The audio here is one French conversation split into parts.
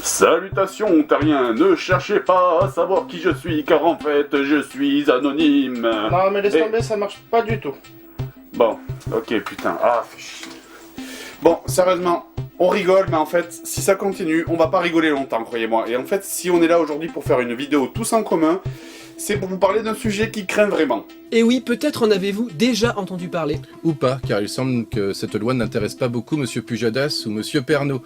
Salutations ontariens, ne cherchez pas à savoir qui je suis, car en fait, je suis anonyme. Non mais laisse tomber, ça marche pas du tout. Bon, ok, putain, fais chier. Bon, sérieusement, on rigole, mais en fait, si ça continue, on va pas rigoler longtemps, croyez-moi. Et en fait, si on est là aujourd'hui pour faire une vidéo tous en commun, c'est pour vous parler d'un sujet qui craint vraiment. Et oui, peut-être en avez-vous déjà entendu parler. Ou pas, car il semble que cette loi n'intéresse pas beaucoup Monsieur Pujadas ou Monsieur Pernaut.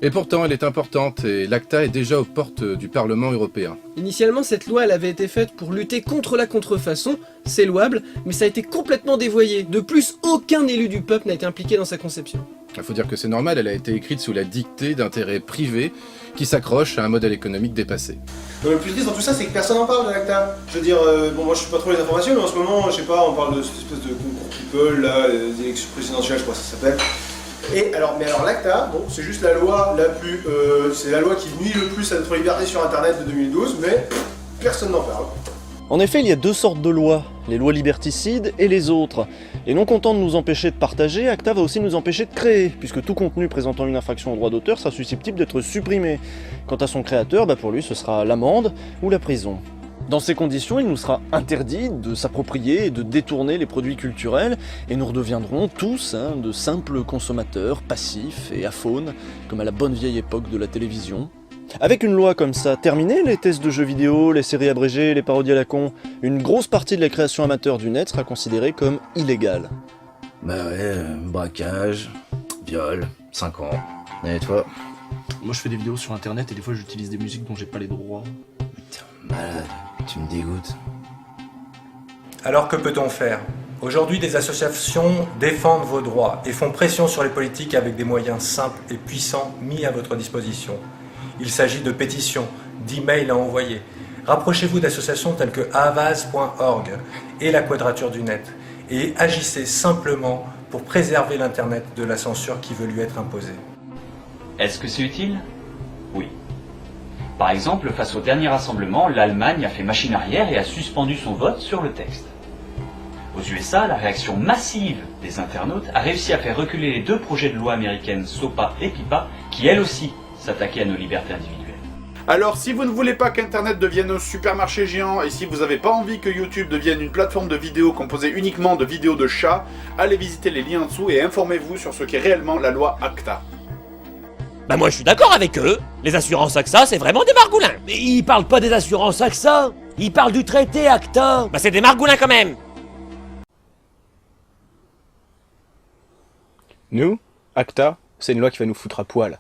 Et pourtant, elle est importante, et l'ACTA est déjà aux portes du Parlement européen. Initialement, cette loi elle avait été faite pour lutter contre la contrefaçon, c'est louable, mais ça a été complètement dévoyé. De plus, aucun élu du peuple n'a été impliqué dans sa conception. Il faut dire que c'est normal, elle a été écrite sous la dictée d'intérêts privés qui s'accrochent à un modèle économique dépassé. Le plus triste dans tout ça, c'est que personne n'en parle de l'ACTA. Je veux dire, bon, moi je suis pas trop les informations, mais en ce moment, je sais pas, on parle de cette espèce de concours people, là, des élections présidentielles, je crois que ça s'appelle. Et alors, l'ACTA, bon, c'est juste la loi la plus, c'est la loi qui nuit le plus à notre liberté sur Internet de 2012, mais personne n'en parle. En effet, il y a deux sortes de lois, les lois liberticides et les autres. Et non content de nous empêcher de partager, ACTA va aussi nous empêcher de créer, puisque tout contenu présentant une infraction au droit d'auteur sera susceptible d'être supprimé. Quant à son créateur, pour lui ce sera l'amende ou la prison. Dans ces conditions, il nous sera interdit de s'approprier et de détourner les produits culturels, et nous redeviendrons tous de simples consommateurs passifs et aphones, comme à la bonne vieille époque de la télévision. Avec une loi comme ça, terminée, les tests de jeux vidéo, les séries abrégées, les parodies à la con, une grosse partie de la création amateur du net sera considérée comme illégale. Bah ouais, braquage, viol, 5 ans. Et toi? Moi je fais des vidéos sur internet et des fois j'utilise des musiques dont j'ai pas les droits. Putain, malade, tu me dégoûtes. Alors que peut-on faire? Aujourd'hui, des associations défendent vos droits et font pression sur les politiques avec des moyens simples et puissants mis à votre disposition. Il s'agit de pétitions, d'emails à envoyer. Rapprochez-vous d'associations telles que avaz.org et la Quadrature du Net et agissez simplement pour préserver l'Internet de la censure qui veut lui être imposée. Est-ce que c'est utile? Oui. Par exemple, face au dernier rassemblement, l'Allemagne a fait machine arrière et a suspendu son vote sur le texte. Aux USA, la réaction massive des internautes a réussi à faire reculer les deux projets de loi américaines SOPA et PIPA qui, elles aussi, s'attaquer à nos libertés individuelles. Alors, si vous ne voulez pas qu'Internet devienne un supermarché géant, et si vous n'avez pas envie que YouTube devienne une plateforme de vidéos composée uniquement de vidéos de chats, allez visiter les liens en dessous et informez-vous sur ce qu'est réellement la loi ACTA. Bah moi je suis d'accord avec eux, les assurances AXA c'est vraiment des margoulins. Mais ils parlent pas des assurances AXA, ils parlent du traité ACTA. Bah c'est des margoulins quand même. Nous, ACTA, c'est une loi qui va nous foutre à poil.